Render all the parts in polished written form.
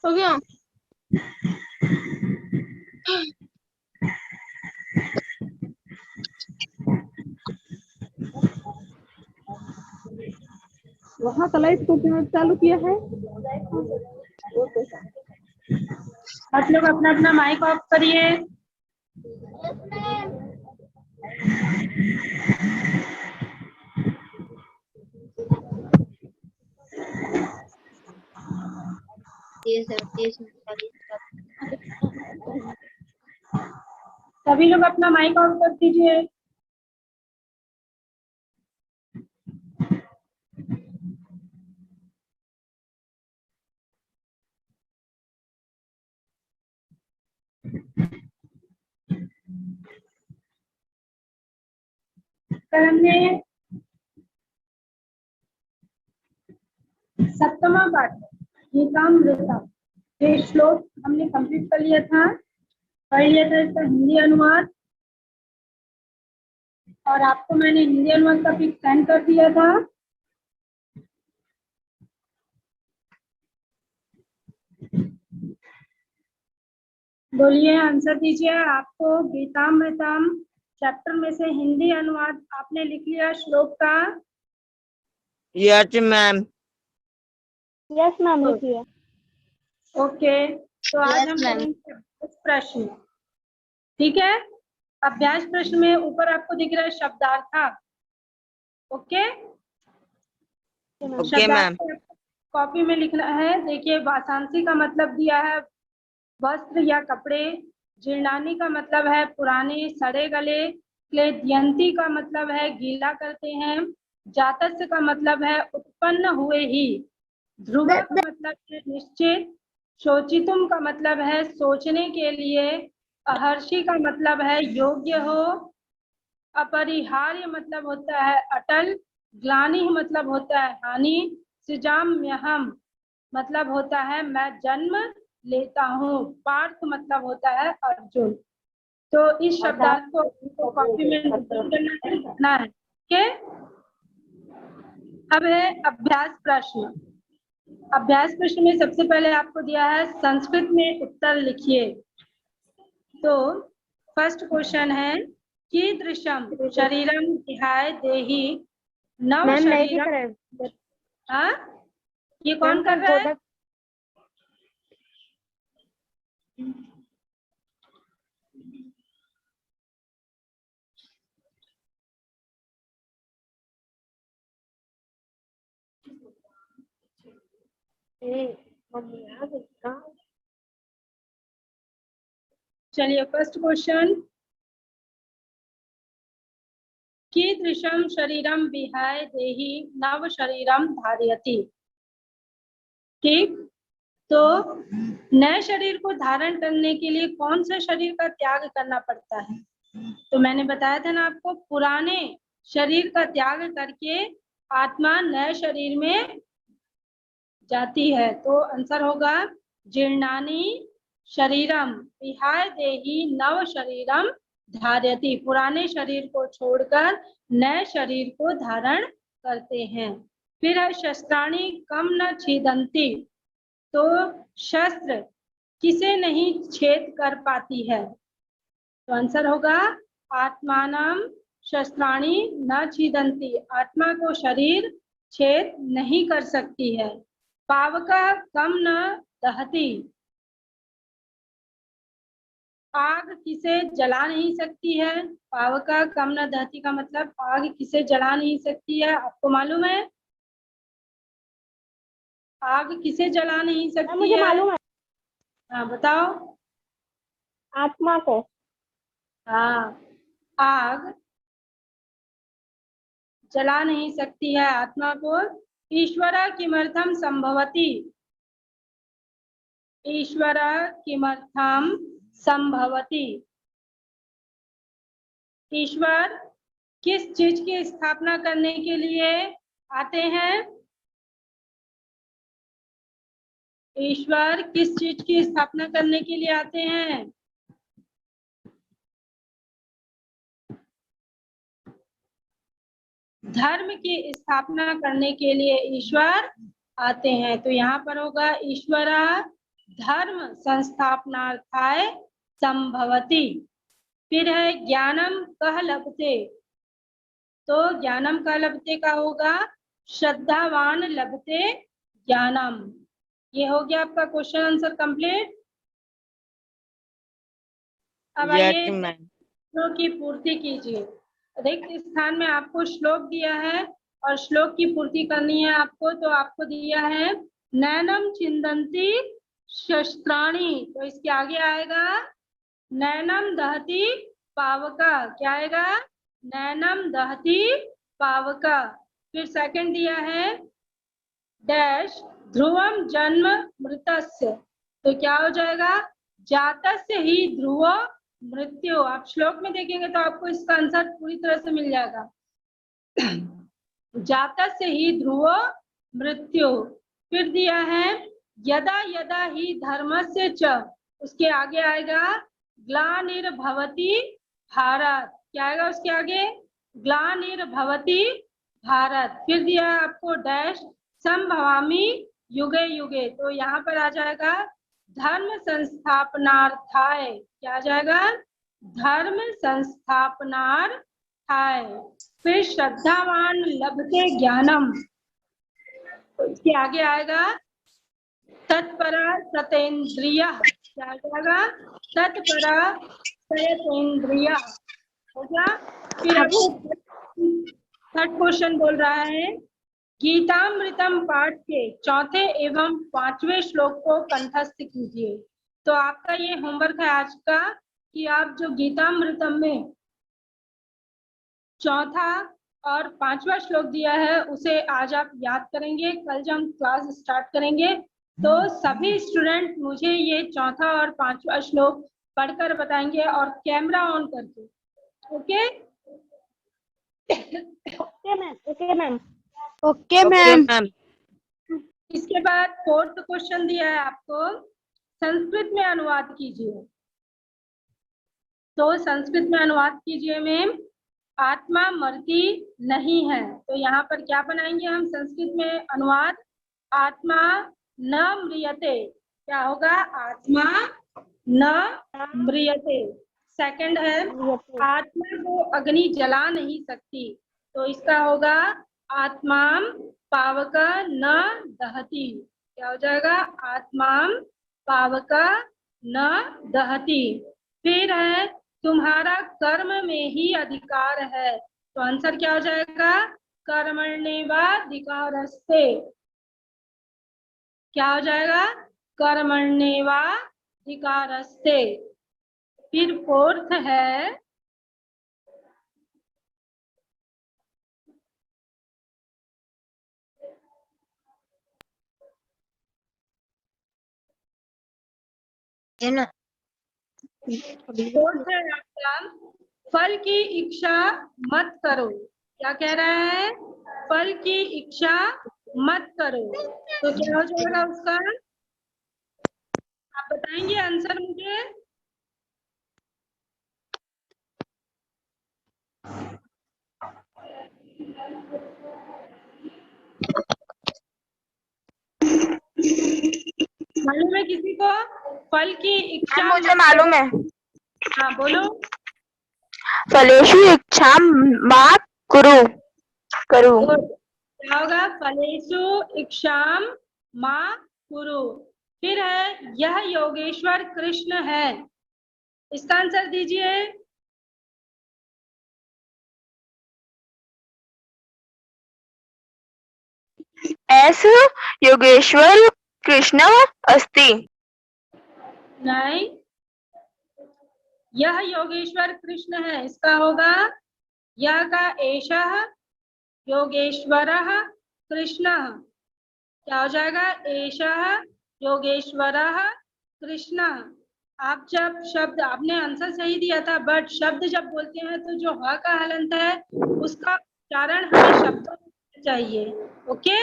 हो गया। वहाँ का लाइट को क्यों चालू किया है? आप लोग अपना अपना माइक ऑफ करिए। सभी लोग अपना माइक ऑफ कर दीजिए। कल हमने सप्तमा पाठ गीतामृतम ये श्लोक हमने कंप्लीट कर लिया था, पढ़ लिया था इसका हिंदी अनुवाद, और आपको मैंने हिंदी अनुवाद का पिक सेंड कर दिया था। बोलिए, आंसर दीजिए। आपको गीतामृतम चैप्टर में से हिंदी अनुवाद आपने लिख लिया श्लोक का? Yes ma'am. यस मैम, लिखिए। ओके, तो आज हम करेंगे अभ्यास प्रश्न। ठीक है, अभ्यास प्रश्न में ऊपर आपको दिख रहा है शब्दार्थ। Okay, okay ma'am. कॉपी में लिखना है। देखिए, वासांसी का मतलब दिया है वस्त्र या कपड़े, जीर्णानी का मतलब है पुराने सड़े गले, क्लेदयंती का मतलब है गीला करते हैं, जातस्य का मतलब है उत्पन्न हुए ही, ध्रुव का मतलब है निश्चित, शोचितुम का मतलब है सोचने के लिए, अहर्षि का मतलब है योग्य हो, अपरिहार्य मतलब होता है अटल, ग्लानि मतलब होता है हानि, सृजाम्यहम मतलब होता है मैं जन्म लेता हूँ, पार्थ मतलब होता है अर्जुन। तो इस शब्दार्थ को कॉपी में लिखना है। ठीक है, अब है अभ्यास प्रश्न। अभ्यास प्रश्न में सबसे पहले आपको दिया है संस्कृत में उत्तर लिखिए। तो फर्स्ट क्वेश्चन है कीदृशम शरीरम विहाय देहि नव शरीरम। हाँ, ये कौन कर रहा है? चलिए, फर्स्ट क्वेश्चन, कीदृशम शरीरम विहाय देहि नव शरीरम धारयति। ठीक, तो नए शरीर को धारण करने के लिए कौन सा शरीर का त्याग करना पड़ता है? तो मैंने बताया था ना आपको, पुराने शरीर का त्याग करके आत्मा नए शरीर में जाती है। तो आंसर होगा जीर्णानि शरीरम विहाय देहि नव शरीरम धारयति। पुराने शरीर को छोड़कर नए शरीर को धारण करते हैं। फिर है शस्त्राणि कम न छेदन्ति। तो शस्त्र किसे नहीं छेद कर पाती है? तो आंसर होगा आत्मानम शस्त्राणि न छेदन्ति। आत्मा को शरीर छेद नहीं कर सकती है। पावका कम न दहती। आग किसे जला नहीं सकती है? पावका कम न दहती का मतलब आग किसे जला नहीं सकती है? आपको मालूम है आग किसे जला नहीं सकती मुझे है? मालूम है। हाँ, बताओ। आत्मा को। हाँ, आग जला नहीं सकती है आत्मा को, ईश्वर किमर्थम संभवति, ईश्वर किमर्थम संभवति, ईश्वर किस चीज की स्थापना करने के लिए आते हैं, ईश्वर किस चीज की स्थापना करने के लिए आते हैं, धर्म की स्थापना करने के लिए ईश्वर आते हैं। तो यहाँ पर होगा ईश्वर धर्म संस्थापनार्थाय संभवति। फिर है ज्ञानम कह लभते, तो ज्ञानम कह लभते का होगा श्रद्धावान लभते ज्ञानम। ये हो गया आपका क्वेश्चन आंसर कंप्लीट। अब Yes, आइए ma'am. श्लोक की पूर्ति कीजिए। रिक्त स्थान में आपको श्लोक दिया है और श्लोक की पूर्ति करनी है आपको। तो आपको दिया है नैनम छिंदंती शस्त्राणी, तो इसके आगे आएगा नैनम दहती पावका। क्या आएगा, नैनम दहती पावका। फिर सेकंड दिया है डैश ध्रुवम जन्म मृतस्य, तो क्या हो जाएगा जातस्य ही ध्रुव मृत्यु। आप श्लोक में देखेंगे तो आपको इसका आंसर पूरी तरह से मिल जाएगा। जातस्य ही ध्रुव मृत्यु। फिर दिया है यदा यदा ही धर्मस्य च, उसके आगे आएगा ग्लानिर्भवति भारत। क्या आएगा उसके आगे, ग्लानिर्भवति भारत। फिर दिया है आपको डैश संभवामि युगे युगे, तो यहाँ पर आ जाएगा धर्म संस्थापनार्थाय। क्या आ जाएगा, धर्म संस्थापनार्थाय। फिर श्रद्धावान लभते ज्ञानम, तो इसके आगे आएगा तत्परा सतेन्द्रिय। क्या आ जाएगा, तत्परा सतेन्द्रिय हो गया। फिर अब थर्ड क्वेश्चन बोल रहा है गीतामृतम पाठ के चौथे एवं पांचवें श्लोक को कंठस्थ कीजिए। तो आपका ये होमवर्क है आज का कि आप जो गीतामृतम में चौथा और पांचवा श्लोक दिया है उसे आज आप याद करेंगे। कल जब हम क्लास स्टार्ट करेंगे तो सभी स्टूडेंट मुझे ये चौथा और पांचवा श्लोक पढ़कर बताएंगे और कैमरा ऑन करके। Okay okay ma'am, okay ma'am. Okay, ma'am. इसके बाद फोर्थ क्वेश्चन दिया है आपको संस्कृत में अनुवाद कीजिए। तो संस्कृत में अनुवाद कीजिए में आत्मा मरती नहीं है, तो यहाँ पर क्या बनाएंगे हम संस्कृत में अनुवाद, आत्मा न म्रियते। क्या होगा, आत्मा न म्रियते। सेकंड है आत्मा को अग्नि जला नहीं सकती, तो इसका होगा आत्माम पावक न दहती। क्या हो जाएगा, आत्माम पावक न दहती। फिर है तुम्हारा कर्म में ही अधिकार है, तो आंसर क्या हो जाएगा, कर्मण्येवाधिकारस्ते। क्या हो जाएगा, कर्मण्येवाधिकारस्ते। फिर फोर्थ है फोर्थ है आपका फल की इच्छा मत करो। क्या कह रहा है, फल की इच्छा मत करो, तो क्या हो जाएगा उसका, आप बताएंगे आंसर मुझे। मालूम है किसी को, फल की इच्छा मुझे मालूम है, हाँ बोलो। फलेषु इच्छा मा कुरु करो। क्या होगा, फलेषु इच्छाम मा कुरु। फिर है यह योगेश्वर कृष्ण है, इसका आंसर दीजिए। एस योगेश्वर कृष्ण अस्ति। नहीं, यह योगेश्वर कृष्ण है, इसका होगा यह का एषः योगेश्वरः कृष्णः, क्या हो जाएगा? एषः योगेश्वरः कृष्णः। आप जब शब्द, आपने आंसर सही दिया था, बट शब्द जब बोलते हैं तो जो ह का हलंत है उसका उच्चारण हमें शब्दों में चाहिए। ओके,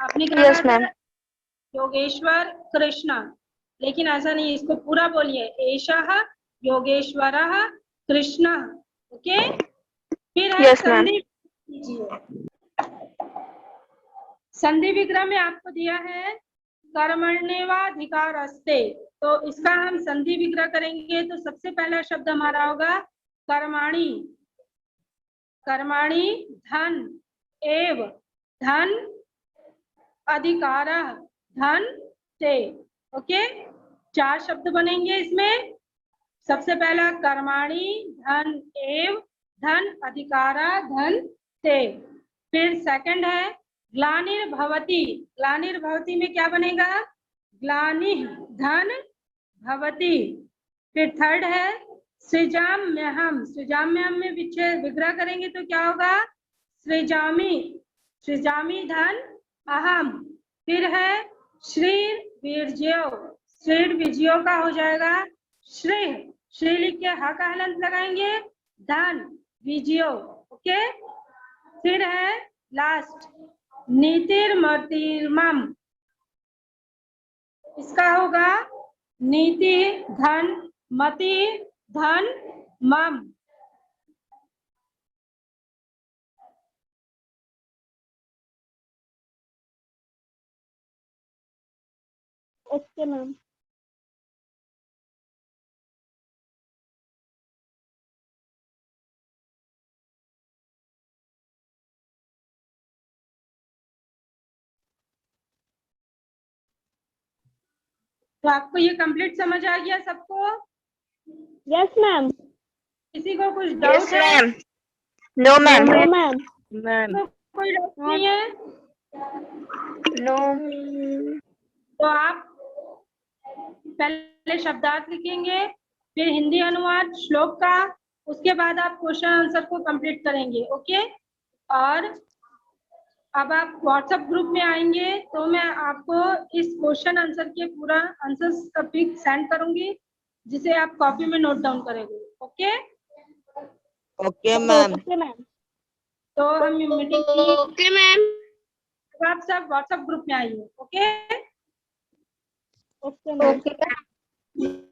आपने क्या Yes, कहा ma'am. था? योगेश्वर कृष्ण, लेकिन ऐसा नहीं, इसको पूरा बोलिए, एषः योगेश्वरः कृष्ण। ओके, फिर है Yes, ma'am. संधि कीजिए। संधि विग्रह में आपको दिया है कर्मण्येवाधिकारस्ते, तो इसका हम संधि विग्रह करेंगे तो सबसे पहला शब्द हमारा होगा कर्माणि। कर्माणि धन एव, धन अधिकारः, धन से। ओके, 4 शब्द बनेंगे इसमें। सबसे पहला कर्माणि धन एव, धन अधिकारा, धन से। फिर सेकंड है ग्लानिर्भवति। ग्लानिर्भवति में क्या बनेगा? ग्लानि धन भवति। फिर थर्ड है सृजाम्यहम्। सृजाम्यहम् में विग्रह करेंगे तो क्या होगा? सृजामि, सृजामि धन अहम। फिर है श्री वीर्ज्यो, श्री विजयो का हो जाएगा श्री, श्री लिख के हा का हलंत लगाएंगे, धन विजयो। ओके, फिर है लास्ट नीतिर्मतिर्मम, इसका होगा नीति धन मति धन मम। Okay ma'am. तो आपको ये कंप्लीट समझ आ गया सबको? Yes ma'am. किसी को कुछ Yes, डाउट है? ma'am. No, ma'am. No ma'am. Ma'am. कोई डाउट नहीं है? No. तो आप पहले शब्दार्थ लिखेंगे, फिर हिंदी अनुवाद श्लोक का, उसके बाद आप क्वेश्चन आंसर को कंप्लीट करेंगे। ओके, और अब आप व्हाट्सएप ग्रुप में आएंगे तो मैं आपको इस क्वेश्चन आंसर के पूरा आंसर का पिक सेंड करूंगी, जिसे आप कॉपी में नोट डाउन करेंगे। Okay, okay ma'am. Okay ma'am. तो हम मीटिंग, ओके मैम। आप सब व्हाट्सएप ग्रुप में आइए। Okay, okay ma'am. Okay.